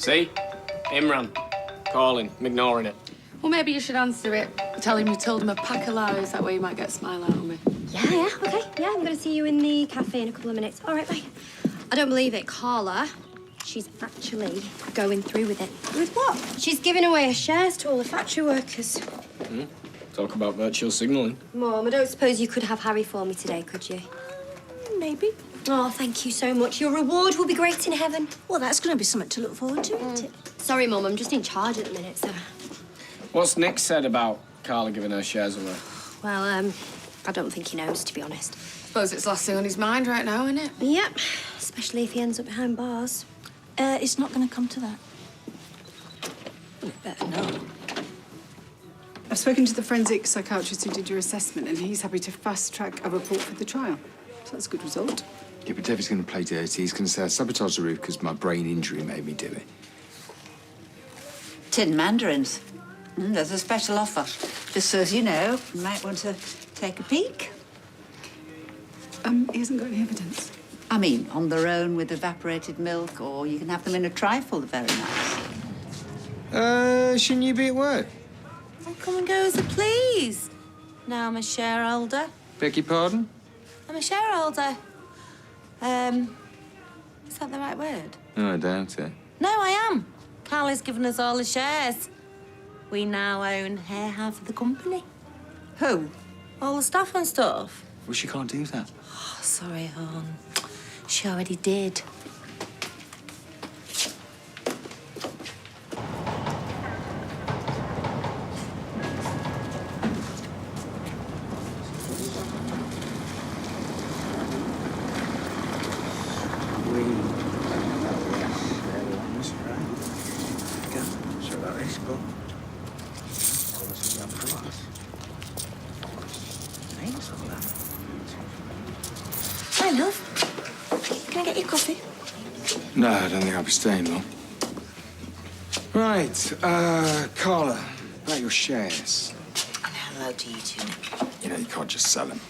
See? Imran. Calling, I'm ignoring it. Well, maybe you should answer it. Tell him you told him a pack of lies. That way you might get a smile out of me. Yeah, okay. Yeah, I'm going to see you in the cafe in a couple of minutes. All right, bye. I don't believe it. Carla, she's actually going through with it. With what? She's giving away her shares to all the factory workers. Talk about virtual signalling. Mum, I don't suppose you could have Harry for me today, could you? Maybe. Oh, thank you so much. Your reward will be great in heaven. Well, that's going to be something to look forward to, isn't it? Sorry, Mum, I'm just in charge at the minute, so... What's Nick said about Carla giving her shares away? Well, I don't think he knows, to be honest. Suppose it's the last thing on his mind right now, isn't it? Yep, especially if he ends up behind bars. It's not going to come to that. Well, it better not. I've spoken to the forensic psychiatrist who did your assessment, and he's happy to fast-track a report for the trial. So that's a good result. Yeah, but David's going to play dirty. He's going to say I sabotaged the roof because my brain injury made me do it. Tin mandarins. There's a special offer. Just so as you know, you might want to take a peek. He hasn't got any evidence. I mean, on their own with evaporated milk, or you can have them in a trifle, they're very nice. Shouldn't you be at work? I'll come and go as I please. Now I'm a shareholder. Beg your pardon? I'm a shareholder. Is that the right word? No, I doubt it. No, I am. Carly's given us all the shares. We now own her half of the company. Who? All the staff and stuff. Well, she can't do that. Oh, sorry, hon. She already did. Hi, love. Can I get your coffee? No, I don't think I'll be staying long. Right, Carla, about your shares. And hello to you two. You know, you can't just sell them.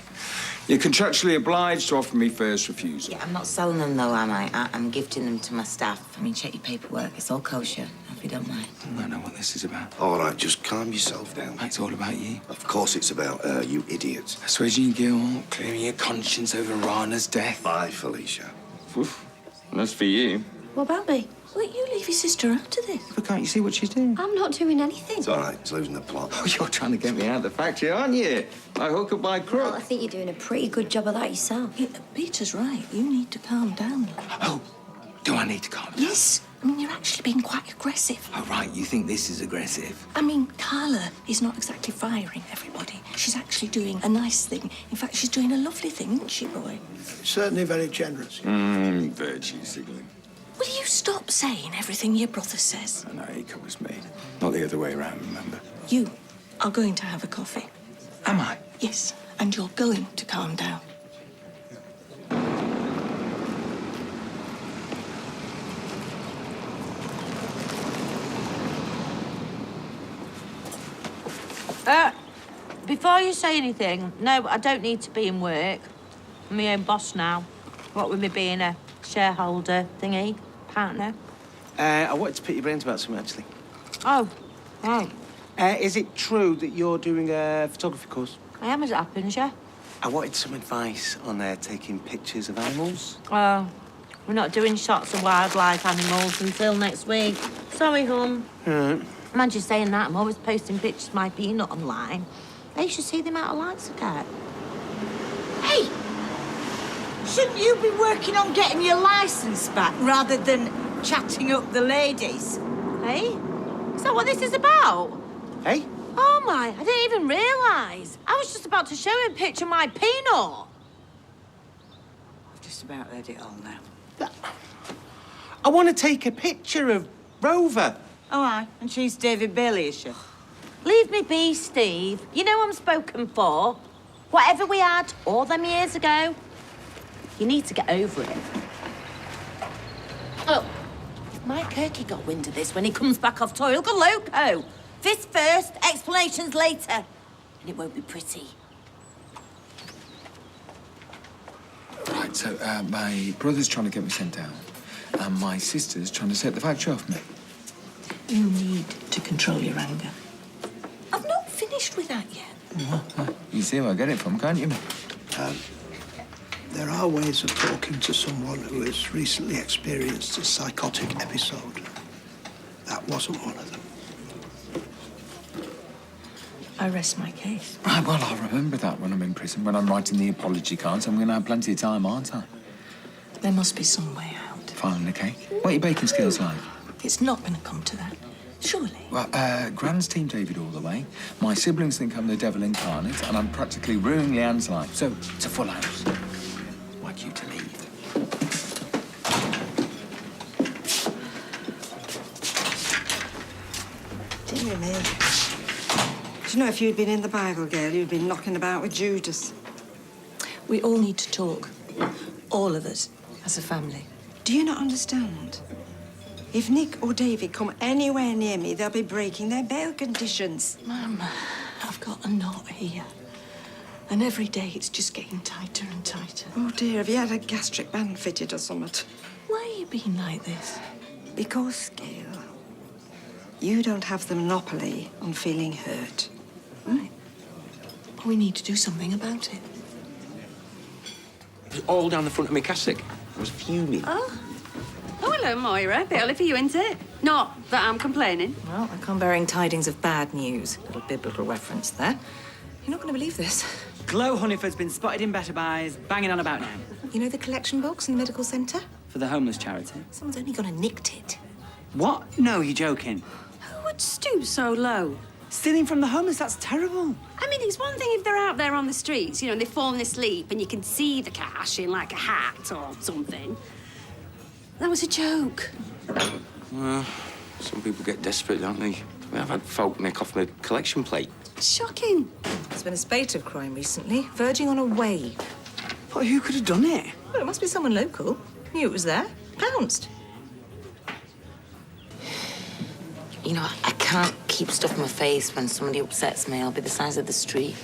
You're contractually obliged to offer me first refusal. Yeah, I'm not selling them, though, am I? I'm gifting them to my staff. I mean, check your paperwork. It's all kosher, if you don't mind. I know what this is about. All right, just calm yourself down. It's all about you. Of course it's about you idiots. Assuaging your guilt, clearing your conscience over Rana's death. Bye, Felicia. Oof. That's for you. What about me? Will you leave your sister out of this? But can't you see what she's doing? I'm not doing anything. It's all right, it's losing the plot. Oh, you're trying to get me out of the factory, aren't you? By hook or by crook. Well, I think you're doing a pretty good job of that yourself. Yeah, Peter's right. You need to calm down. Oh, do I need to calm down? Yes. I mean, you're actually being quite aggressive. Oh, right, you think this is aggressive? I mean, Carla is not exactly firing everybody. She's actually doing a nice thing. In fact, she's doing a lovely thing, isn't she, boy? Certainly very generous. Virtue signaling. Will you stop saying everything your brother says? I know, he covers me. Not the other way around, remember? You are going to have a coffee. Am I? Yes, and you're going to calm down. Before you say anything, no, I don't need to be in work. I'm my own boss now. What with me being a shareholder thingy, partner. I wanted to pick your brains about something, actually. Oh, right. Is it true that you're doing a photography course? I am as it happens, yeah. I wanted some advice on taking pictures of animals. Well, we're not doing shots of wildlife animals until next week. Sorry, hon. Mind you saying that, I'm always posting pictures of my peanut online. They should see the amount of likes I get. Hey! Shouldn't you be working on getting your licence back rather than chatting up the ladies? Hey? Is that what this is about? Hey? Oh, my, I didn't even realise. I was just about to show him a picture of my peanut. I've just about heard it all now. I want to take a picture of Rover. Oh, aye. And she's David Bailey, is she? Leave me be, Steve. You know I'm spoken for. Whatever we had all them years ago, you need to get over it. Oh, if Mike Kirky got wind of this when he comes back off tour, he'll go loco. Fist first, explanations later. And it won't be pretty. Right, so my brother's trying to get me sent down, and my sister's trying to set the factory off me. You need to control your anger. I've not finished with that yet. You see where I get it from, can't you? There are ways of talking to someone who has recently experienced a psychotic episode. That wasn't one of them. I rest my case. Right, well, I'll remember that when I'm in prison. When I'm writing the apology cards, I'm going to have plenty of time, aren't I? There must be some way out. Filing the cake. What are your baking skills like? It's not going to come to that, surely. Well, Gran's Team David all the way. My siblings think I'm the devil incarnate, and I'm practically ruining Leanne's life. So, it's a full house. I'd like you to leave. Dear me. Do you know, if you'd been in the Bible, Gail, you'd been knocking about with Judas. We all need to talk. All of us, as a family. Do you not understand? If Nick or David come anywhere near me, they'll be breaking their bail conditions. Mum, I've got a knot here. And every day it's just getting tighter and tighter. Oh, dear, have you had a gastric band fitted or something? Why are you being like this? Because, Gail, you don't have the monopoly on feeling hurt. Right. We need to do something about it. It was all down the front of my cassock. I was fuming. Oh, hello, Moira. Bit early for you, isn't it? Not that I'm complaining. Well, I come bearing tidings of bad news. Little biblical reference there. You're not going to believe this. Glow Honeyford's been spotted in better buys, banging on about now. You know the collection box in the medical centre? For the homeless charity. Someone's only gone and nicked it. What? No, you're joking. Who would stoop so low? Stealing from the homeless, that's terrible. I mean, it's one thing if they're out there on the streets, you know, and they've fallen asleep and you can see the cash in, like, a hat or something. That was a joke. Well, some people get desperate, don't they? I mean, I've had folk nick off my collection plate. Shocking. There's been a spate of crime recently, verging on a wave. But who could have done it? Well, it must be someone local. Knew it was there. Pounced. You know, I can't keep stuff in my face when somebody upsets me. I'll be the size of the street.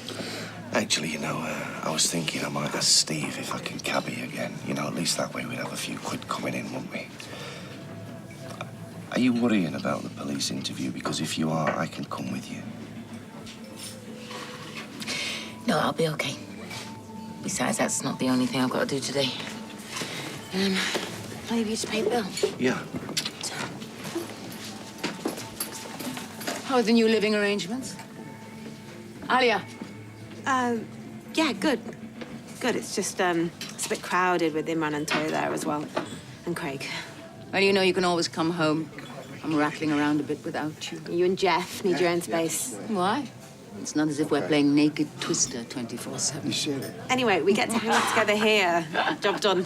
Actually, you know, I was thinking I might ask Steve if I can cabbie again. You know, at least that way we'd have a few quid coming in, wouldn't we? Are you worrying about the police interview? Because if you are, I can come with you. No, I'll be okay. Besides, that's not the only thing I've got to do today. I'll leave you to pay the bill. Yeah. How are the new living arrangements? Alia? Yeah, good. Good. It's just, it's a bit crowded with Imran and Toy there as well. And Craig. Well, you know you can always come home. I'm rattling around a bit without you. You and Jeff need your own space. Why? It's not as if we're playing Naked Twister 24/7. Anyway, we get to hang out together here. Job done.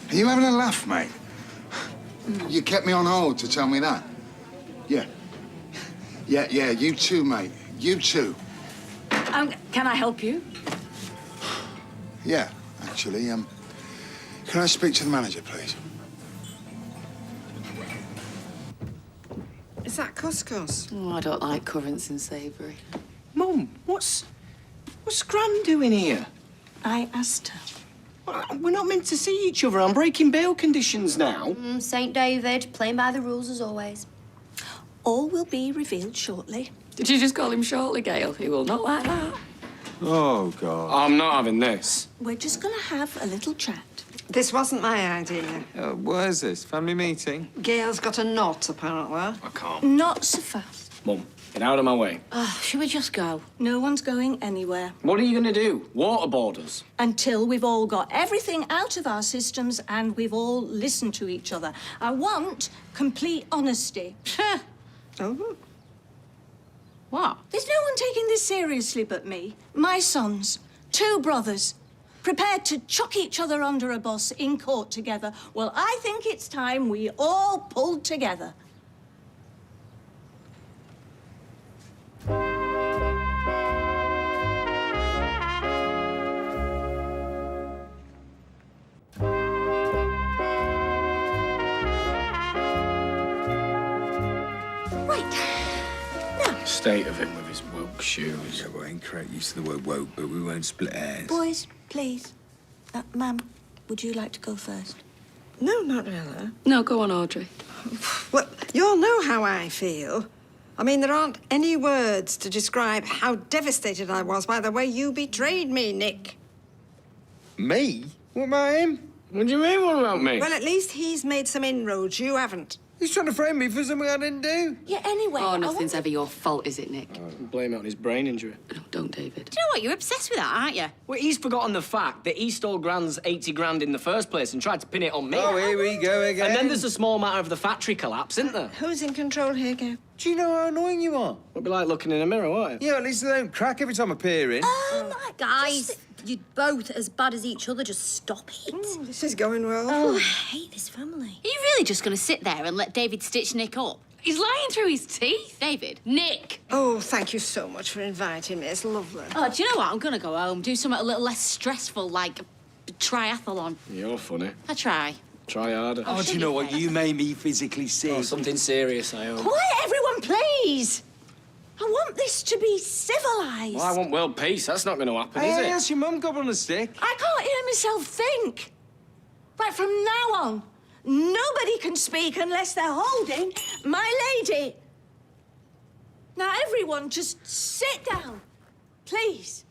Are you having a laugh, mate? You kept me on hold to tell me that? Yeah. Yeah, you too, mate. You too. Can I help you? Yeah, actually, can I speak to the manager, please? Is that couscous? Oh, I don't like currants and savoury. Mum, what's Gran doing here? I asked her. Well, we're not meant to see each other. I'm breaking bail conditions now. St. David, playing by the rules as always. All will be revealed shortly. Did you just call him shortly, Gail? He will not like that. Oh, God. I'm not having this. We're just going to have a little chat. This wasn't my idea. What is this? Family meeting? Gail's got a knot, apparently. I can't. Not so fast. Mum, get out of my way. Should we just go? No one's going anywhere. What are you going to do? Waterboard us? Until we've all got everything out of our systems and we've all listened to each other. I want complete honesty. Oh. What? There's no one taking this seriously but me. My sons, 2 brothers, prepared to chuck each other under a bus in court together. Well, I think it's time we all pulled together. State of him with his woke shoes. Yeah, well, incorrect use of the word woke, but we won't split hairs. Boys, please. Ma'am, would you like to go first? No, not really. No, go on, Audrey. Well, you all know how I feel. I mean, there aren't any words to describe how devastated I was by the way you betrayed me, Nick. Me? What about him? What do you mean, what about me? Well, at least he's made some inroads. You haven't. He's trying to frame me for something I didn't do. Yeah, anyway. Oh, nothing's ever your fault, is it, Nick? Blame it on his brain injury. No, don't, David. Do you know what? You're obsessed with that, aren't you? Well, he's forgotten the fact that he stole Grand's 80 grand in the first place and tried to pin it on me. Oh, here we go again. And then there's a small matter of the factory collapse, isn't there? Who's in control here, Gav? Do you know how annoying you are? It'd be like looking in a mirror, won't it? Yeah, at least they don't crack every time I peer in. My guys, you're both as bad as each other. Just stop it. This is going well. Oh, I hate this family. Are you really just going to sit there and let David stitch Nick up? He's lying through his teeth. David, Nick. Oh, thank you so much for inviting me. It's lovely. Oh, do you know what? I'm going to go home, do something a little less stressful, like a triathlon. You're funny. I try. Try harder. Oh, do you know what? You made me physically sick. Oh, something serious, I hope. Quiet, everyone, please. I want this to be civilised. Well, I want world peace. That's not going to happen, is Hey, it? that's your mum gobbling a stick. I can't hear myself think. Right, from now on, nobody can speak unless they're holding my lady. Now, everyone, just sit down, please.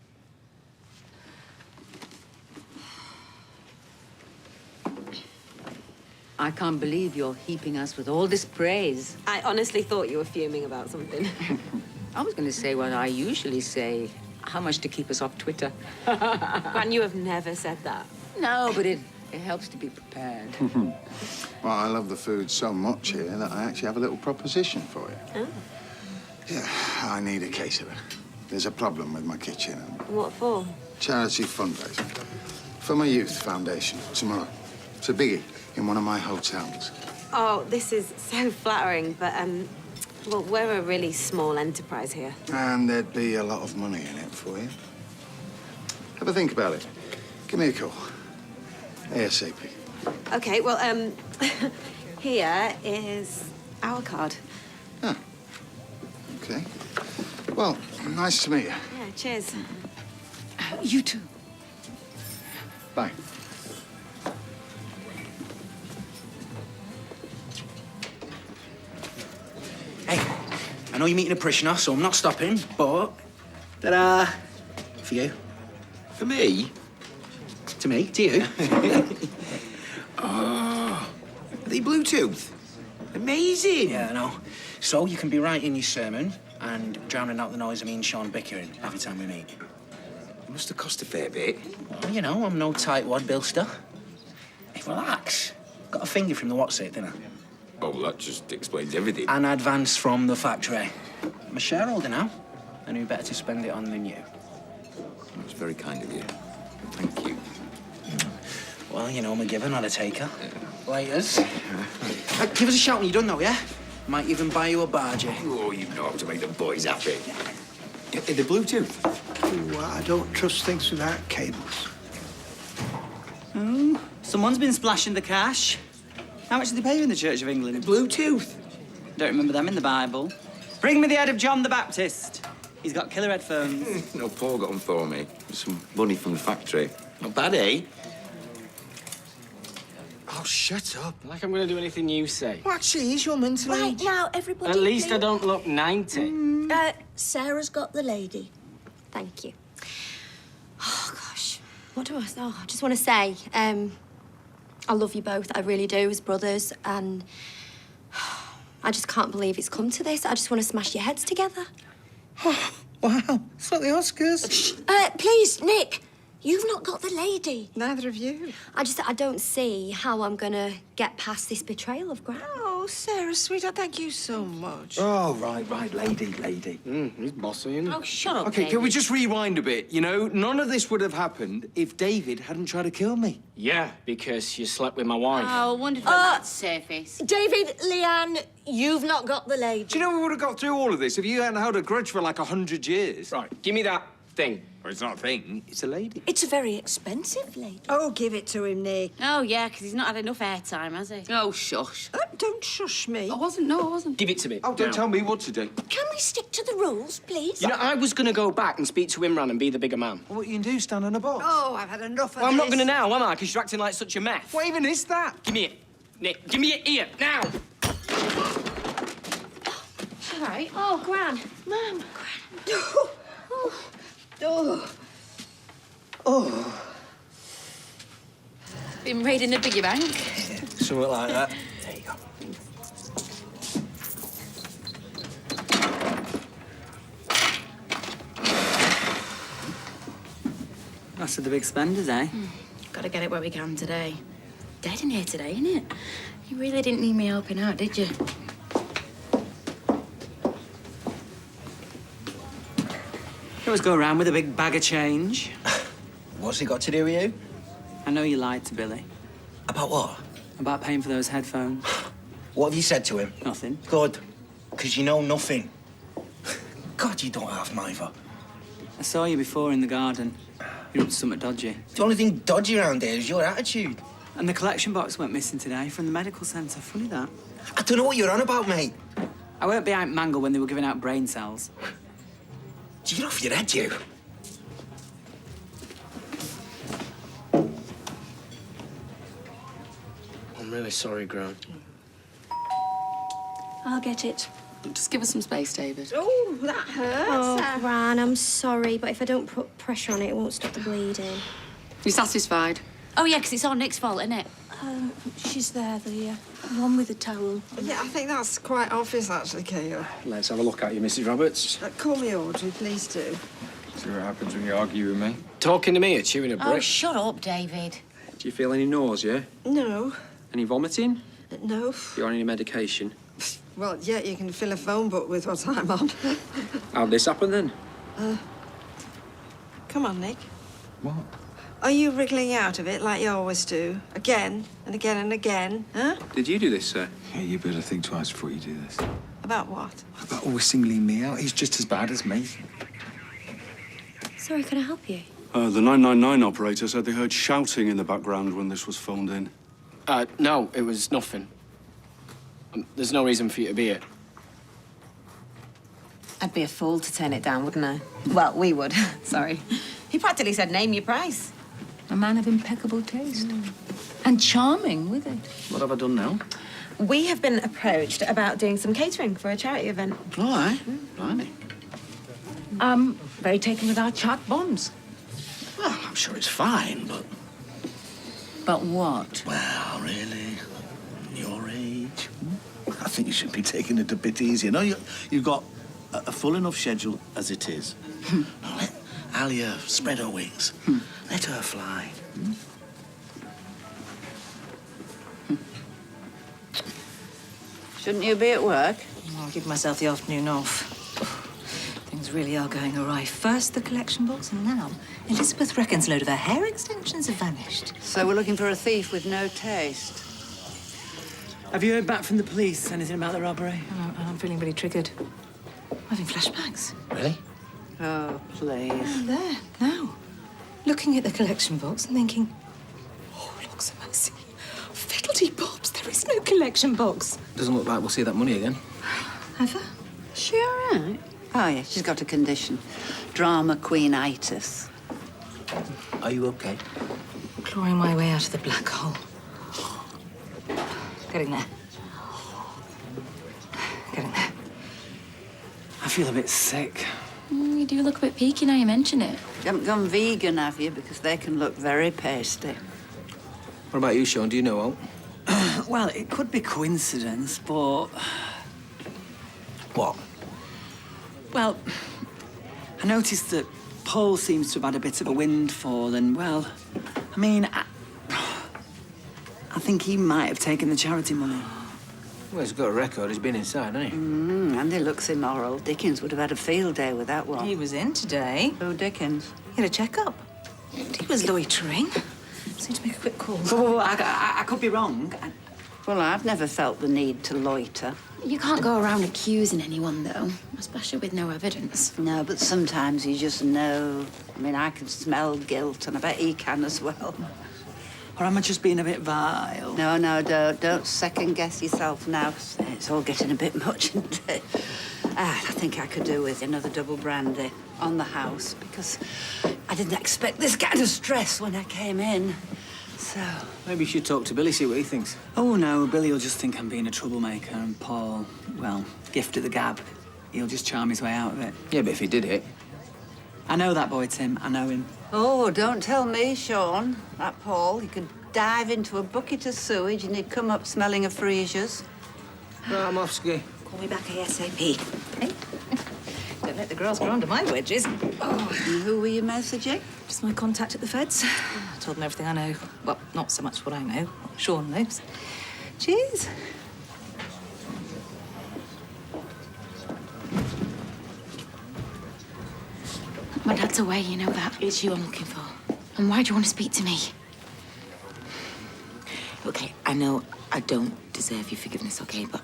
I can't believe you're heaping us with all this praise. I honestly thought you were fuming about something. I was going to say what I usually say. How much to keep us off Twitter? Gran, you have never said that. No, but it helps to be prepared. Well, I love the food so much here that I actually have a little proposition for you. Oh. Yeah, I need a quesadilla. There's a problem with my kitchen. What for? Charity fundraiser for my youth foundation tomorrow. It's a biggie in one of my hotels. Oh, this is so flattering, but, well, we're a really small enterprise here. And there'd be a lot of money in it for you. Have a think about it. Give me a call. ASAP. Okay, well, here is our card. Ah. Okay. Well, nice to meet you. Yeah, cheers. You too. Bye. Hey, I know you're meeting a parishioner, so I'm not stopping, but... Ta-da! For you. For me? To me, to you. Oh, are they Bluetooth? Amazing. Yeah, I know. So you can be writing your sermon and drowning out the noise of me and Sean bickering every time we meet. It must have cost a fair bit. Well, you know, I'm no tightwad billster. Hey, relax. Got a finger from the what's it, didn't I? Oh, well, that just explains everything. An advance from the factory. I'm a shareholder now, and who better to spend it on than you? That's very kind of you. Thank you. Well, you know, I'm a giver, not a taker. Laters. Give us a shout when you're done, though, yeah? Might even buy you a bargee. Oh, you know how to make the boys happy. The Bluetooth? Ooh, I don't trust things without cables. Oh, someone's been splashing the cash. How much did they pay you in the Church of England? Bluetooth. Don't remember them in the Bible. Bring me the head of John the Baptist. He's got killer headphones. No, Paul got them for me. Some money from the factory. Not bad, eh? Oh, shut up. Like I'm going to do anything you say. Well, actually, he's your mental Right, age. now, everybody, At least I please. don't look 90. Sarah's got the lady. Thank you. Oh, gosh. What do I say? Oh, I just want to say, I love you both. I really do, as brothers. And I just can't believe it's come to this. I just want to smash your heads together. Oh, wow. It's like the Oscars. Please, Nick, you've not got the lady. Neither of you. I don't see how I'm going to get past this betrayal of Gran. Oh, Sarah, sweetheart, thank you so much. Oh, right, lady. He's bossy, isn't he? Oh, shut up, Okay, David. can we just rewind a bit? You know, none of this would have happened if David hadn't tried to kill me. Yeah, because you slept with my wife. Oh, wonderful. That's surface. David, Leanne, you've not got the lady. Do you know we would have got through all of this if you hadn't held a grudge for like 100 years? Right, give me that thing. Well, it's not a thing, it's a lady. It's a very expensive lady. Oh, give it to him, Nick. Oh, yeah, because he's not had enough airtime, has he? Oh, shush. Don't shush me. I wasn't. Give it to me. Oh, don't now. tell me what to do. Can we stick to the rules, please? You know, I was going to go back and speak to Imran and be the bigger man. What you can do, stand on a box. Oh, I've had enough of Well, I'm not this. going to now, am I? Because you're acting like such a meth. What even is that? Give me it. Nick, give me it here, now. All right. Oh, Gran. Mum. Oh. Oh. Oh. Been raiding a piggy bank? Something like that. There you go. That's for the big spenders, eh? Gotta get it where we can today. Dead in here today, innit? You really didn't need me helping out, did you? You always go around with a big bag of change. What's it got to do with you? I know you lied to Billy. About what? About paying for those headphones. What have you said to him? Nothing. Good. Because you know nothing. God, you don't have neither. I saw you before in the garden. You're up to something dodgy. The only thing dodgy around here is your attitude. And the collection box went missing today from the medical centre. Funny that. I don't know what you're on about, mate. I weren't behind Mangle when they were giving out brain cells. You're off your head, you. I'm really sorry, Gran. I'll get it. Just give us some space, David. Oh, that hurts. Oh, Gran, I'm sorry, but if I don't put pressure on it, it won't stop the bleeding. You satisfied? Oh, yeah, because it's all Nick's fault, isn't it? She's there, the one with the towel. Yeah, I think that's quite obvious, actually, Keo. Let's have a look at you, Mrs. Roberts. Call me Audrey, please do. See what happens when you argue with me. Talking to me or chewing a brick? Oh, shut up, David. Do you feel any nausea? No. Any vomiting? No. You on any medication? Well, yeah, you can fill a phone book with what I'm on. How'd this happen then? Come on, Nick. What? Are you wriggling out of it like you always do? Again and again and again, huh? Did you do this, sir? Yeah, you better think twice before you do this. About what? About always singling me out. He's just as bad as me. Sorry, can I help you? The 999 operator said they heard shouting in the background when this was phoned in. No, it was nothing. There's no reason for you to be here. I'd be a fool to turn it down, wouldn't I? Well, we would. Sorry. He practically said, name your price. A man of impeccable taste. And charming with it. What have I done now? We have been approached about doing some catering for a charity event. All right. Blimey. Very taken with our chart bombs. Well, I'm sure it's fine, but... But what? Well, really, your age, I think you should be taking it a bit easier. No, you've got a full enough schedule as it is. Now, let Alia spread her wings. Let her fly. Shouldn't you be at work? I'll give myself the afternoon off. Things really are going awry. First the collection box, and now Elizabeth reckons a load of her hair extensions have vanished. So we're looking for a thief with no taste. Have you heard back from the police? Anything about the robbery? I'm feeling really triggered. I'm having flashbacks. Really? Oh, please. I'm there, now. Looking at the collection box and thinking, oh, looks a mercy. Fiddledy bobs, there is no collection box. Doesn't look like we'll see that money again. Ever? Is she all right? Oh, yeah, she's got a condition. Drama queenitis. Are you okay? Clawing my way out of the black hole. Getting there. Getting there. I feel a bit sick. You do look a bit peaky now you mention it. You haven't gone vegan, have you? Because they can look very pasty. What about you, Sean? Do you know Alt? Well, it could be coincidence, but... What? Well, I noticed that Paul seems to have had a bit of a windfall, and, well, I mean, I think he might have taken the charity money. Well, he's got a record. He's been inside, hasn't he? Andy looks immoral. Dickens would have had a field day with that one. He was in today. Who, Dickens? He had a checkup. He was loitering. So to make a quick call. Oh, I could be wrong. Well, I've never felt the need to loiter. You can't go around accusing anyone, though, especially with no evidence. No, but sometimes you just know. I mean, I can smell guilt, and I bet he can as well. Or am I just being a bit vile? No, don't second-guess yourself now. It's all getting a bit much, isn't it? I think I could do with another double brandy on the house, because I didn't expect this kind of stress when I came in. So? Maybe you should talk to Billy, see what he thinks. Oh, no, Billy will just think I'm being a troublemaker, and Paul, well, gift of the gab. He'll just charm his way out of it. Yeah, but if he did it... I know that boy, Tim. I know him. Oh, don't tell me, Sean. That Paul, he could dive into a bucket of sewage and he'd come up smelling of freesias. Right, I'm off, Ski. Call me back ASAP. Hey? Don't let the girls grow under my wedges. Oh, and who were you messaging? Just my contact at the feds. I told them everything I know. Well, not so much what I know. What Sean knows. Cheers. My dad's away, you know that. It's you I'm looking for. And why do you want to speak to me? Okay, I know I don't deserve your forgiveness, okay, but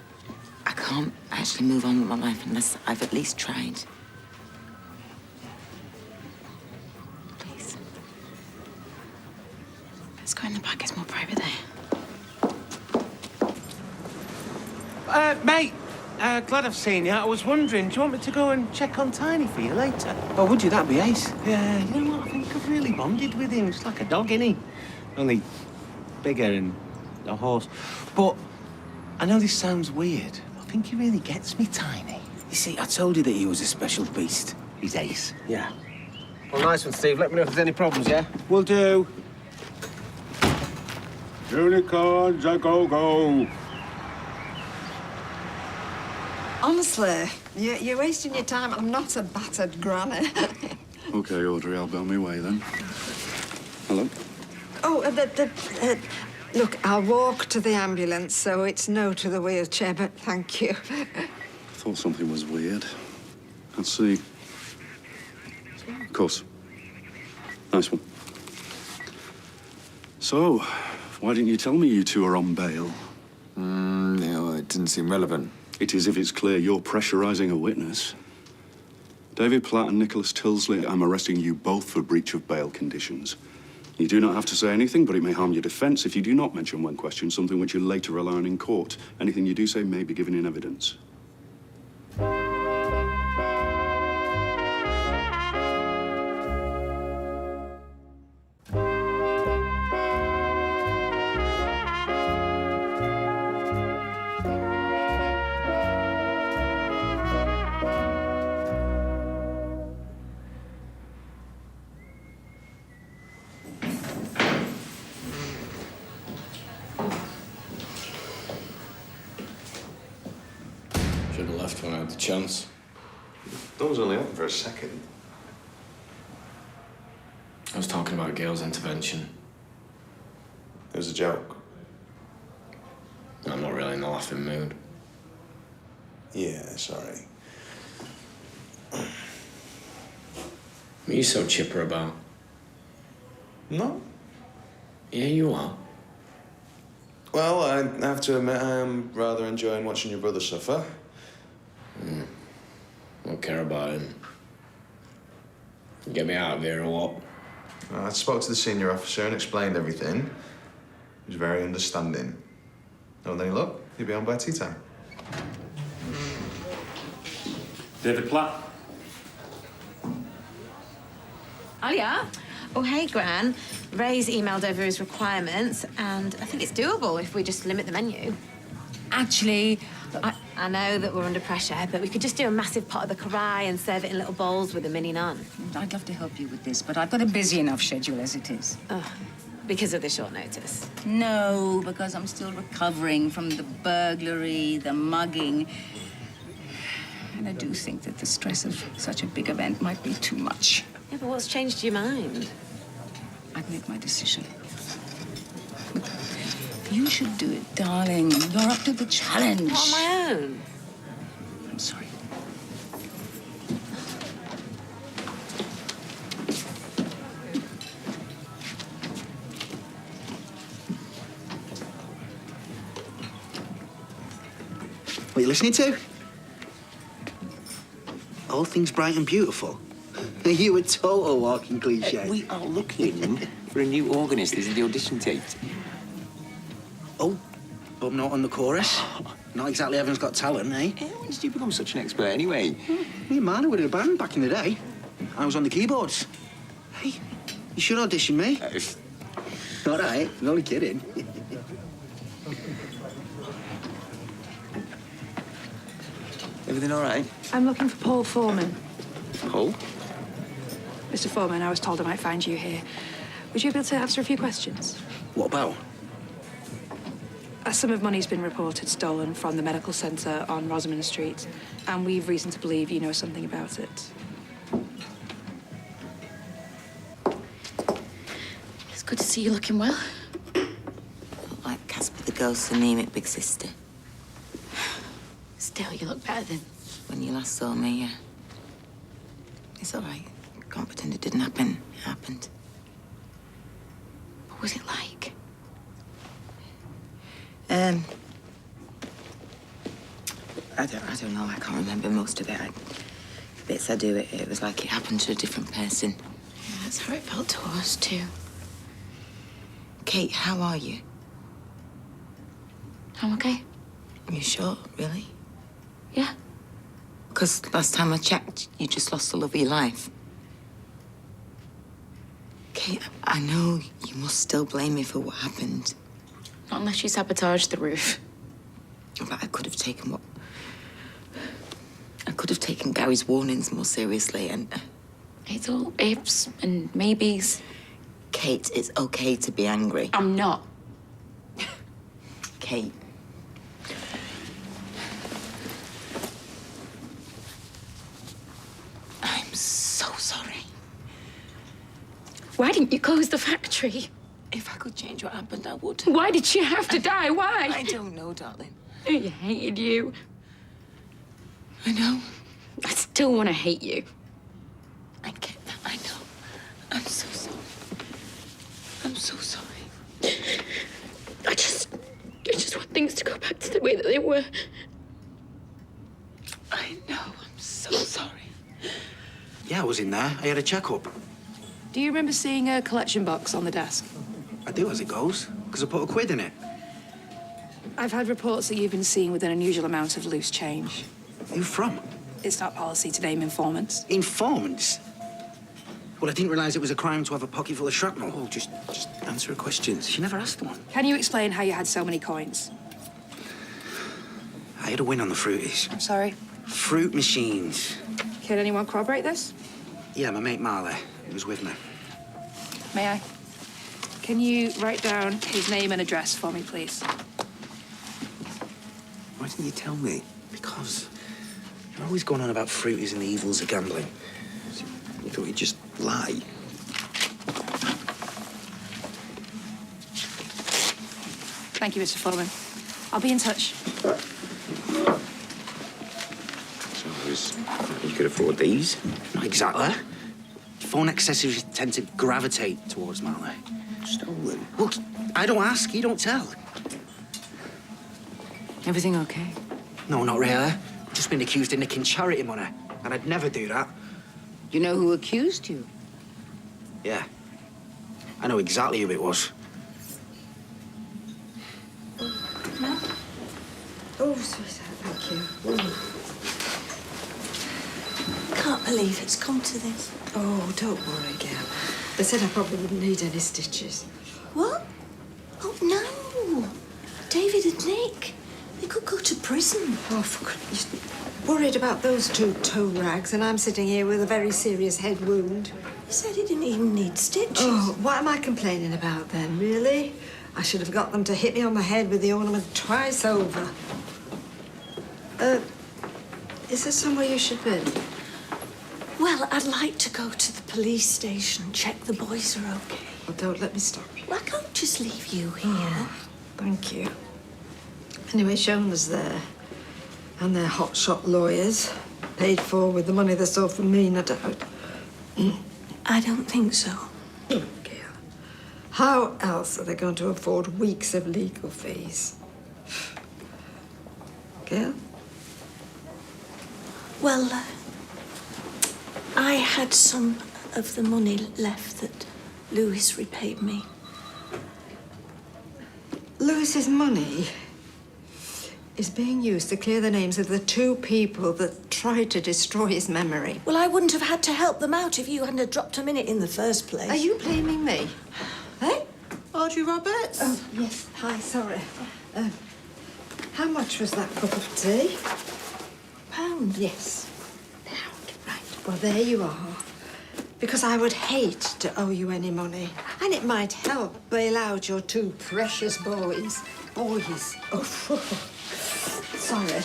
I can't actually move on with my life unless I've at least tried. Please. Let's go in the back, it's more private there. Mate, glad I've seen you. I was wondering, do you want me to go and check on Tiny for you later? Oh, would you? That'd be ace. Yeah, you know what? I think I've really bonded with him. It's like a dog, innit? Only bigger and a horse. But I know this sounds weird. I think he really gets me, Tiny. You see, I told you that he was a special beast. He's ace. Yeah. Well, nice one, Steve. Let me know if there's any problems, yeah? Will do. Unicorns a go-go. Honestly, you're wasting your time. I'm not a battered granny. OK, Audrey, I'll be on my way then. Hello? Oh, look, I'll walk to the ambulance, so it's no to the wheelchair, but thank you. I thought something was weird. Let's see. Of course. Nice one. So, why didn't you tell me you two are on bail? No, it didn't seem relevant. It is if it's clear you're pressurising a witness. David Platt and Nicholas Tilsley, I'm arresting you both for breach of bail conditions. You do not have to say anything, but it may harm your defence if you do not mention when questioned something which you later rely on in court. Anything you do say may be given in evidence. Should have left when I had the chance. Door's only open for a second. I was talking about Gail's intervention. It was a joke. I'm not really in the laughing mood. Yeah, sorry. What are you so chipper about? No. Yeah, you are. Well, I have to admit I am rather enjoying watching your brother suffer. Don't care about him. Get me out of here or what? I spoke to the senior officer and explained everything. He was very understanding. Oh, then look, he'll be on by tea time. David Platt. Alia? Oh, hey, Gran. Ray's emailed over his requirements, and I think it's doable if we just limit the menu. Actually, I know that we're under pressure, but we could just do a massive pot of the karai and serve it in little bowls with a mini naan. I'd love to help you with this, but I've got a busy enough schedule as it is. Because of the short notice? No, because I'm still recovering from the burglary, the mugging. And I do think that the stress of such a big event might be too much. Yeah, but what's changed your mind? I've made my decision. You should do it, darling. You're up to the challenge. Not on my own. I'm sorry. What are you listening to? All things bright and beautiful. Are you a total walking cliche? We are looking for a new organist. This is the audition tape. Oh, but not on the chorus. Not exactly everyone's got talent, eh? When did you become such an expert anyway? Me and Marna were in a band back in the day. I was on the keyboards. Hey, you should audition me. All right, I'm only kidding. Everything all right? I'm looking for Paul Foreman. Paul? Mr. Foreman, I was told I might find you here. Would you be able to answer a few questions? What about? A sum of money's been reported stolen from the medical centre on Rosamond Street, and we've reason to believe you know something about it. It's good to see you looking well. Like Casper the Ghost's anemic big sister. Still, you look better than... When you last saw me, yeah. It's all right. Can't pretend it didn't happen. It happened. What was it like? I don't know. I can't remember most of it. Bits I do, it was like it happened to a different person. Yeah, that's how it felt to us, too. Kate, how are you? I'm okay. Are you sure, really? Yeah. Because last time I checked, you just lost the love of your life. Kate, I know you must still blame me for what happened. Not unless you sabotaged the roof. But I could have taken what... I could have taken Gary's warnings more seriously and... It's all ifs and maybes. Kate, it's okay to be angry. I'm not. Kate. I'm so sorry. Why didn't you close the factory? If I could change what happened, I would. Why did she have to die? Why? I don't know, darling. I hated you. I know. I still want to hate you. I get that, I know. I'm so sorry. I'm so sorry. I just want things to go back to the way that they were. I know. I'm so sorry. Yeah, I was in there. I had a checkup. Do you remember seeing a collection box on the desk? I do as it goes, because I put £1 in it. I've had reports that you've been seen with an unusual amount of loose change. Who from? It's not policy to name informants. Informants? Well, I didn't realise it was a crime to have a pocket full of shrapnel. Oh, just answer her questions. She never asked one. Can you explain how you had so many coins? I had a win on the fruities. I'm sorry. Fruit machines. Can anyone corroborate this? Yeah, my mate Marley. He was with me. May I? Can you write down his name and address for me, please? Why didn't you tell me? Because you're always going on about fruities and the evils of gambling. You thought you'd just lie. Thank you, Mr. Foreman. I'll be in touch. So you could afford these? Not exactly. Phone accessories tend to gravitate towards Marley. Stolen? Look, I don't ask, you don't tell. Everything okay? No, not really. I've just been accused of nicking charity money, and I'd never do that. You know who accused you? Yeah. I know exactly who it was. Oh, sweetheart, thank you. Can't believe it's come to this. Oh, don't worry, girl. They said I probably wouldn't need any stitches. What? Oh, no. David and Nick, they could go to prison. Oh, for goodness. Worried about those two toe rags, and I'm sitting here with a very serious head wound. You said he didn't even need stitches. Oh, what am I complaining about then, really? I should have got them to hit me on the head with the ornament twice over. Is there somewhere you should be? Well, I'd like to go to the police station, check the boys are okay. Well, don't let me stop you. Well, I can't just leave you here. Oh, thank you. Anyway, Shona's there. And they're hotshot lawyers. Paid for with the money they stole from me, no doubt. I don't think so. Oh, Gail. How else are they going to afford weeks of legal fees? Gail? Well, I had some of the money left that Lewis repaid me. Lewis's money is being used to clear the names of the two people that tried to destroy his memory. Well, I wouldn't have had to help them out if you hadn't have dropped them in it in the first place. Are you blaming me? Eh? Oh, Audrey Roberts? Oh, yes. Hi, sorry. How much was that cup of tea? £1? Yes. £1, right. Well, there you are. Because I would hate to owe you any money. And it might help bail out your two precious boys. Boys. Oh, sorry.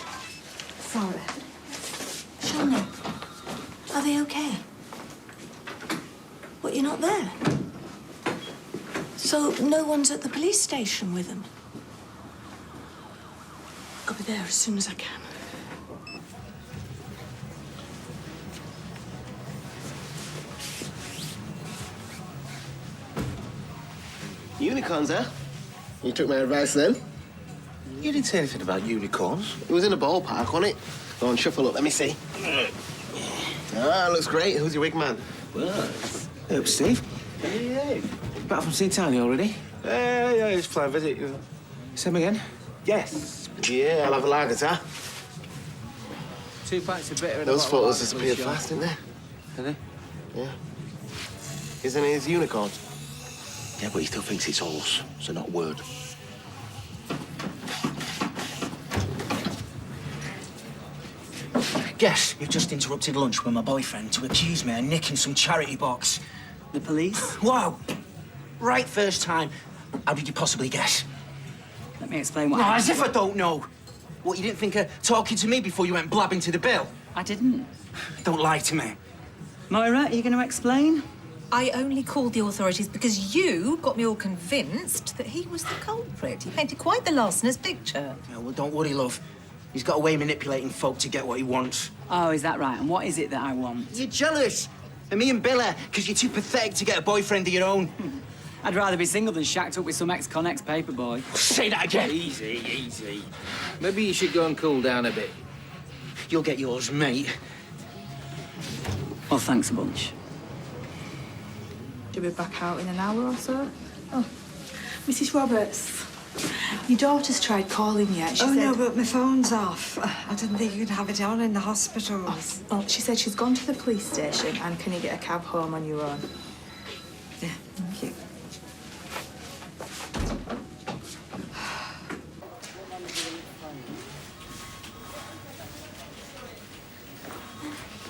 Sorry. Shauna, are they okay? What, you're not there? So no one's at the police station with them? I'll be there as soon as I can. Unicorns, huh? You took my advice then? You didn't say anything about unicorns. It was in a ballpark, wasn't it? Go on, shuffle up, let me see. Ah, looks great. Who's your wig man? Well, hello, Steve. Hey. Back from St. Tiny already? Yeah, it's fine visit. Same again? Yes. Yeah, I'll have a lager, huh? 2 pints of bitter and Those a bottle of photos lager, disappeared please, fast, didn't they? Did they? Yeah. Isn't it his unicorn? Yeah, but he still thinks it's horse, so not word. Guess you've just interrupted lunch with my boyfriend to accuse me of nicking some charity box. The police? Wow. Right first time. How did you possibly guess? Let me explain what No, happened. as if I don't know. What, you didn't think of talking to me before you went blabbing to the bill? I didn't. Don't lie to me. Moira, are you going to explain? I only called the authorities because you got me all convinced that he was the culprit. He painted quite the larcenous picture. Yeah, well, don't worry, love. He's got a way of manipulating folk to get what he wants. Oh, is that right? And what is it that I want? You're jealous of me and Billa because you're too pathetic to get a boyfriend of your own. I'd rather be single than shacked up with some ex-Connex paperboy. Say that again. Easy, easy. Maybe you should go and cool down a bit. You'll get yours, mate. Well, thanks a bunch. She'll be back out in an hour or so. Oh, Mrs. Roberts, your daughter's tried calling you. She said... no, but my phone's off. I didn't think you'd have it on in the hospital. Oh, she said she's gone to the police station and can you get a cab home on your own? Yeah, thank you.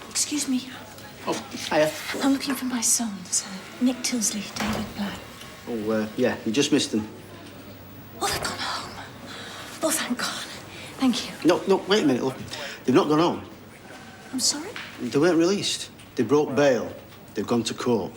Excuse me. Oh, hiya. I'm looking for my sons, Nick Tilsley, David Black. Oh, yeah, you just missed them. Oh, they've gone home. Oh, thank God. Thank you. No, wait a minute, love. They've not gone home. I'm sorry? They weren't released. They broke bail. They've gone to court.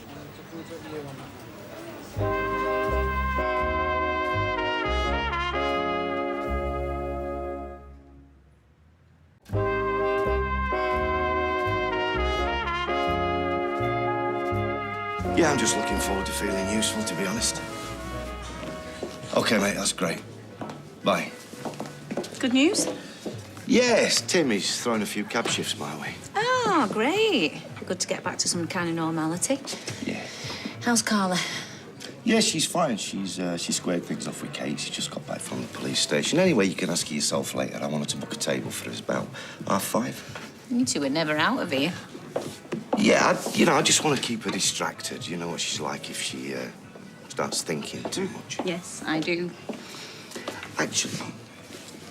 Yeah, I'm just looking forward to feeling useful, to be honest. OK, mate, that's great. Bye. Good news? Yes, Tim is throwing a few cab shifts my way. Oh, great. Good to get back to some kind of normality. Yeah. How's Carla? Yeah, she's fine. She's squared things off with Kate. She just got back from the police station. Anyway, you can ask her yourself later. I wanted to book a table for us about 5:30. You two are never out of here. Yeah, I just want to keep her distracted. You know what she's like if she starts thinking too much. Yes, I do. Actually,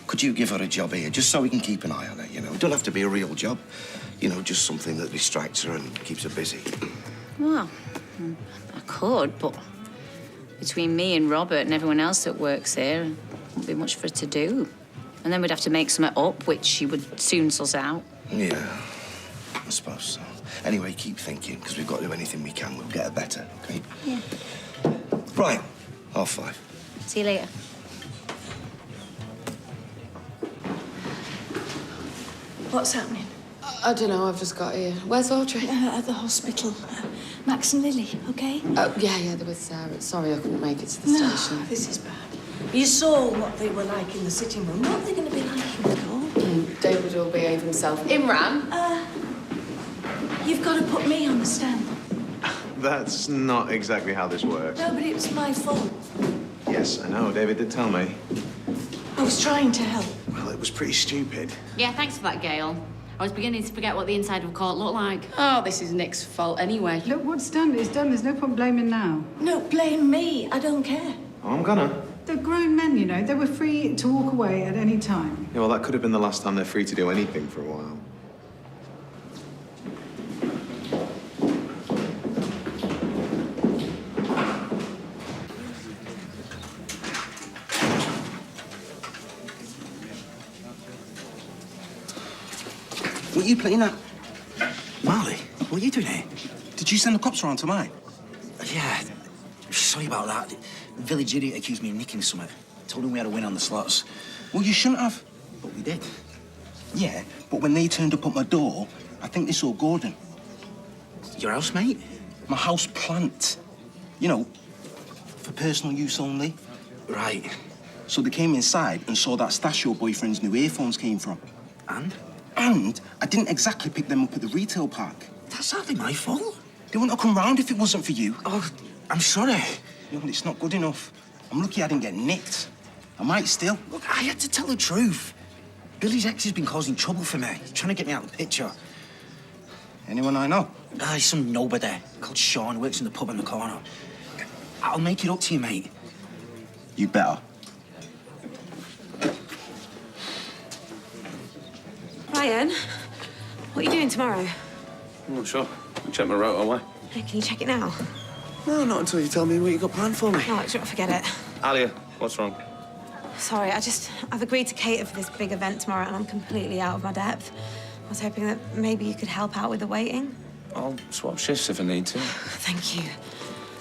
could you give her a job here, just so we can keep an eye on her, you know? It don't have to be a real job. You know, just something that distracts her and keeps her busy. Well, I could, but between me and Robert and everyone else that works here, there won't be much for her to do. And then we'd have to make something up, which she would soon suss out. Yeah, I suppose so. Anyway, keep thinking, because we've got to do anything we can. We'll get her better, OK? Yeah. Right, 5:30. See you later. What's happening? I don't know, I've just got here. Where's Audrey? At the hospital. Max and Lily, OK? Oh, yeah, they're with Sarah. Sorry I couldn't make it to the station. This is bad. You saw what they were like in the sitting room. What are they going to be like in the door? David will behave himself. Imran? You've got to put me on the stand. That's not exactly how this works. No, but it was my fault. Yes, I know. David did tell me. I was trying to help. Well, it was pretty stupid. Yeah, thanks for that, Gail. I was beginning to forget what the inside of a court looked like. Oh, this is Nick's fault anyway. Look, what's done is done. There's no point blaming now. No, blame me. I don't care. Oh, I'm gonna. They're grown men, you know. They were free to walk away at any time. Yeah, well, that could have been the last time they're free to do anything for a while. What are you playing at? Marley, what are you doing here? Did you send the cops around to mine? Yeah. Sorry about that. The village idiot accused me of nicking something. Told him we had a win on the slots. Well, you shouldn't have. But we did. Yeah, but when they turned up at my door, I think they saw Gordon. Your housemate? My house plant. You know, for personal use only. Right. So they came inside and saw that stash your boyfriend's new earphones came from. And? And I didn't exactly pick them up at the retail park. That's hardly my fault. They wouldn't have come round if it wasn't for you. Oh, I'm sorry. No, but it's not good enough. I'm lucky I didn't get nicked. I might still. Look, I had to tell the truth. Billy's ex has been causing trouble for me, trying to get me out of the picture. Anyone I know? He's some nobody called Sean, works in the pub in the corner. I'll make it up to you, mate. You better. Ryan, what are you doing tomorrow? I'm not sure. I'll check my route away. Can you check it now? No, not until you tell me what you got planned for me. Oh, forget it. Alia, what's wrong? Sorry, I've agreed to cater for this big event tomorrow and I'm completely out of my depth. I was hoping that maybe you could help out with the waiting. I'll swap shifts if I need to. Thank you.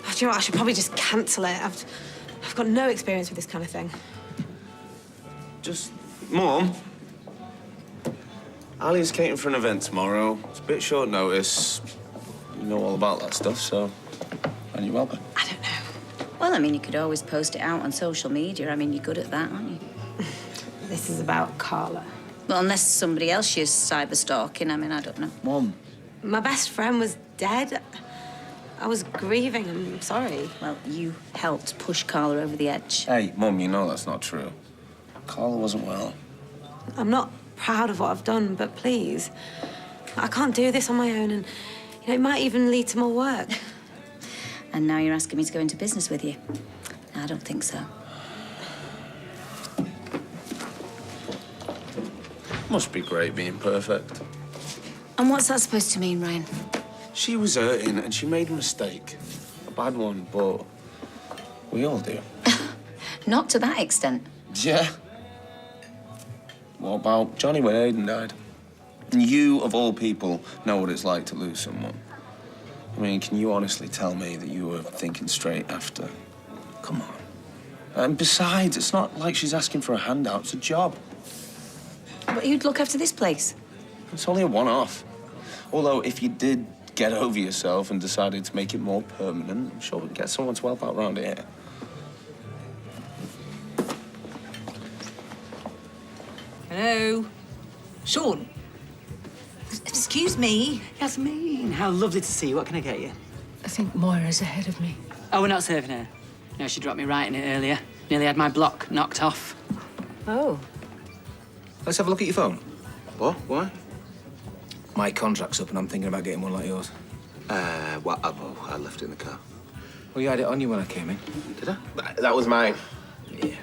Oh, do you know what? I should probably just cancel it. I've got no experience with this kind of thing. Just... Mum? Ali's catering for an event tomorrow. It's a bit short notice. You know all about that stuff, so... And you help her? I don't know. Well, I mean, you could always post it out on social media. I mean, you're good at that, aren't you? This is about Carla. Well, unless somebody else you're cyber stalking. I mean, I don't know. Mum. My best friend was dead. I was grieving. I'm sorry. Well, you helped push Carla over the edge. Hey, Mum, you know that's not true. Carla wasn't well. I'm not proud of what I've done, but please, I can't do this on my own, and you know, it might even lead to more work. And now you're asking me to go into business with you? I don't think so. Must be great being perfect. And what's that supposed to mean, Ryan? She was hurting and she made a mistake. A bad one, but we all do. Not to that extent. Yeah. What about Johnny when Aiden died? And you, of all people, know what it's like to lose someone. I mean, can you honestly tell me that you were thinking straight after? Come on. And besides, it's not like she's asking for a handout. It's a job. But you'd look after this place. It's only a one-off. Although, if you did get over yourself and decided to make it more permanent, I'm sure we'd get someone to help out around here. Hello? Sean? Excuse me? Yasmin, how lovely to see you. What can I get you? I think Moira's ahead of me. Oh, we're not serving her. No, she dropped me right in it earlier. Nearly had my block knocked off. Oh. Let's have a look at your phone. What? Why? My contract's up and I'm thinking about getting one like yours. I left it in the car. Well, you had it on you when I came in. Did I? That was mine. Yeah.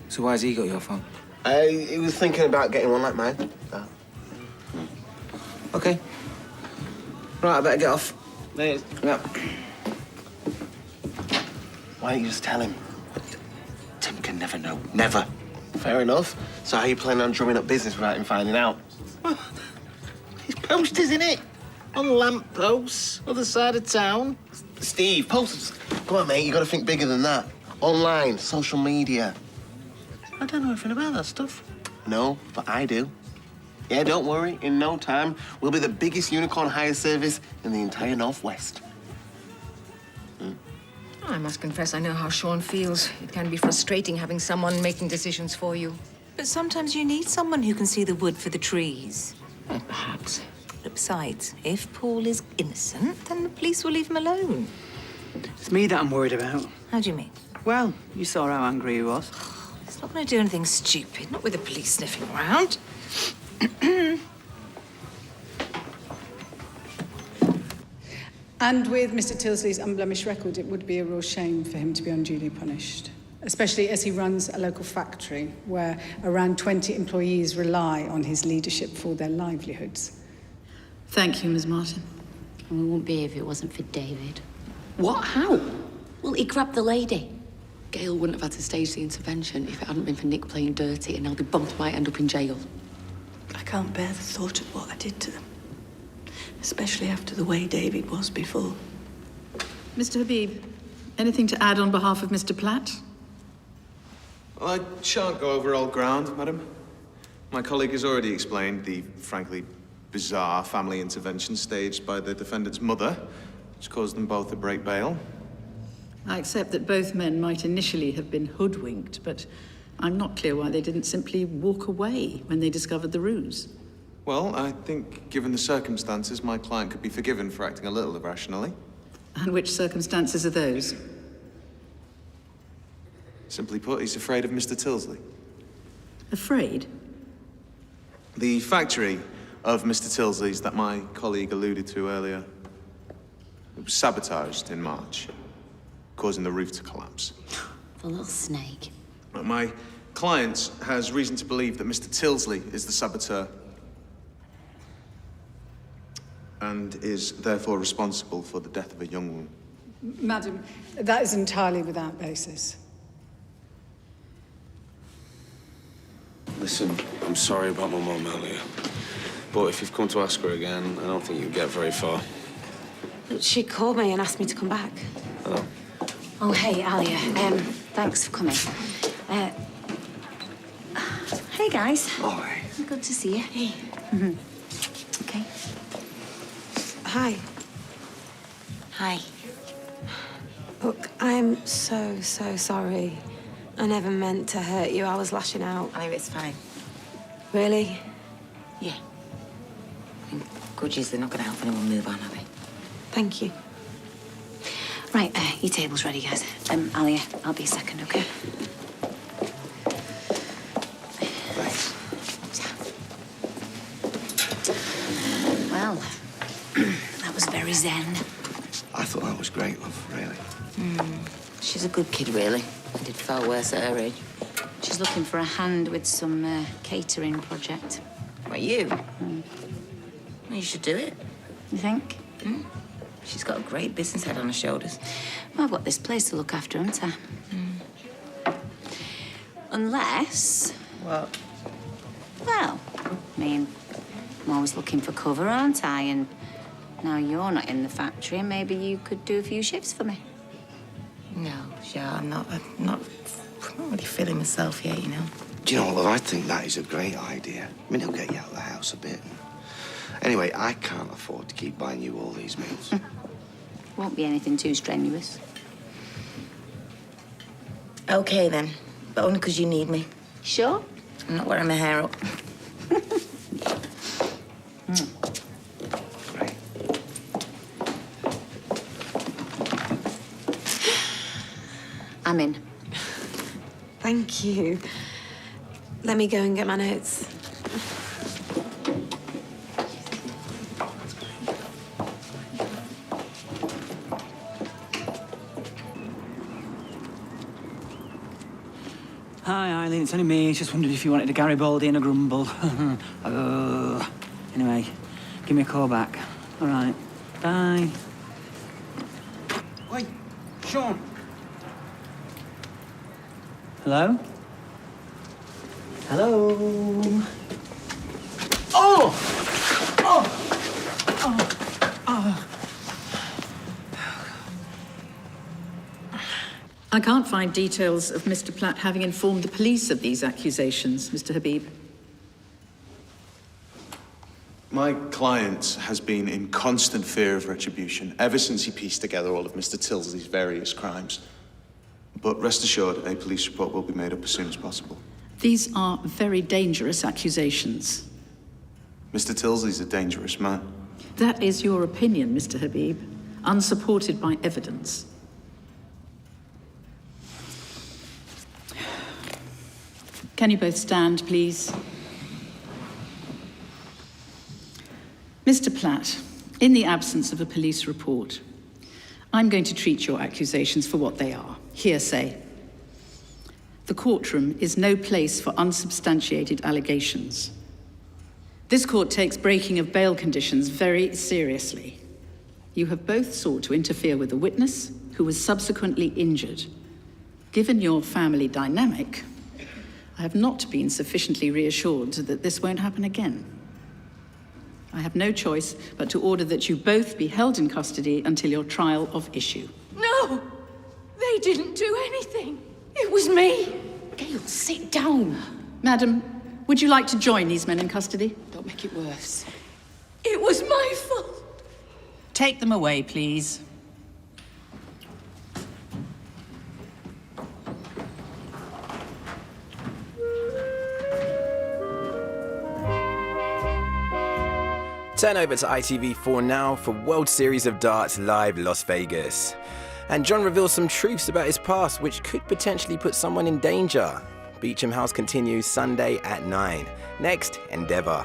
So why's he got your phone? He was thinking about getting one like mine. Okay. Right, I better get off. There. Yeah. Why don't you just tell him? Tim can never know. Never. Fair enough. So how are you planning on drumming up business without him finding out? His posters, innit? On lamp posts, other side of town. Steve, posters. Come on, mate, you gotta think bigger than that. Online, social media. I don't know anything about that stuff. No, but I do. Yeah, don't worry. In no time, we'll be the biggest unicorn hire service in the entire Northwest. I must confess, I know how Sean feels. It can be frustrating having someone making decisions for you. But sometimes you need someone who can see the wood for the trees. Perhaps. But besides, if Paul is innocent, then the police will leave him alone. It's me that I'm worried about. How do you mean? Well, you saw how angry he was. He's not going to do anything stupid, not with the police sniffing around. And with Mr. Tilsley's unblemished record, it would be a real shame for him to be unduly punished, especially as he runs a local factory where around 20 employees rely on his leadership for their livelihoods. Thank you, Ms. Martin. We wouldn't be here if it wasn't for David. What? How? Well, he grabbed the lady. Gail wouldn't have had to stage the intervention if it hadn't been for Nick playing dirty, and now they both might end up in jail. I can't bear the thought of what I did to them, especially after the way David was before. Mr. Habib, anything to add on behalf of Mr. Platt? Well, I shan't go over old ground, madam. My colleague has already explained the, frankly, bizarre family intervention staged by the defendant's mother, which caused them both to break bail. I accept that both men might initially have been hoodwinked, but I'm not clear why they didn't simply walk away when they discovered the ruse. Well, I think, given the circumstances, my client could be forgiven for acting a little irrationally. And which circumstances are those? Simply put, he's afraid of Mr. Tilsley. Afraid? The factory of Mr. Tilsley's that my colleague alluded to earlier, it was sabotaged in March, causing the roof to collapse. The little snake. My client has reason to believe that Mr. Tilsley is the saboteur and is therefore responsible for the death of a young woman. Madam, that is entirely without basis. Listen, I'm sorry about my mum earlier. But if you've come to ask her again, I don't think you'll get very far. She called me and asked me to come back. Hello. Oh, hey, Alia. Thanks for coming. Hey, guys. Hi. Good to see you. Hey. Okay. Hi. Hi. Look, I'm so sorry. I never meant to hurt you. I was lashing out. I know it's fine. Really? Yeah. Grudges, they're not going to help anyone move on, are they? Thank you. Right, your table's ready, guys. Alia, I'll be a second, okay? Thanks. Well, that was very zen. I thought that was great, love, really. She's a good kid, really. I did far worse at her age. She's looking for a hand with some catering project. What, you? Well, you should do it. You think? She's got a great business head on her shoulders. Well, I've got this place to look after, haven't I? Unless... What? Well, I mean, I'm always looking for cover, aren't I? And now you're not in the factory, maybe you could do a few shifts for me. No, yeah, I'm not really feeling myself yet, you know. Do you know what, love? I think that is a great idea. I mean, it'll get you out of the house a bit. Anyway, I can't afford to keep buying you all these meals. Won't be anything too strenuous. Okay, then. But only because you need me. Sure? I'm not wearing my hair up. I'm in. Thank you. Let me go and get my notes. Hi, Eileen. It's only me. Just wondered if you wanted a Garibaldi and a grumble. Anyway, give me a call back. All right. Bye. Wait, Sean. Hello? Hello? Oh! Oh! Oh! Oh! I can't find details of Mr. Platt having informed the police of these accusations, Mr. Habib. My client has been in constant fear of retribution ever since he pieced together all of Mr. Tilsley's various crimes. But rest assured, a police report will be made up as soon as possible. These are very dangerous accusations. Mr. Tilsley's a dangerous man. That is your opinion, Mr. Habib, unsupported by evidence. Can you both stand, please? Mr. Platt, in the absence of a police report, I'm going to treat your accusations for what they are, hearsay. The courtroom is no place for unsubstantiated allegations. This court takes breaking of bail conditions very seriously. You have both sought to interfere with a witness who was subsequently injured. Given your family dynamic, I have not been sufficiently reassured that this won't happen again. I have no choice but to order that you both be held in custody until your trial of issue. No! They didn't do anything. It was me. Gail, sit down. Madam, would you like to join these men in custody? Don't make it worse. It was my fault. Take them away, please. Turn over to ITV4 now for World Series of Darts Live Las Vegas. And John reveals some truths about his past which could potentially put someone in danger. Beecham House continues Sunday at 9. Next, Endeavour.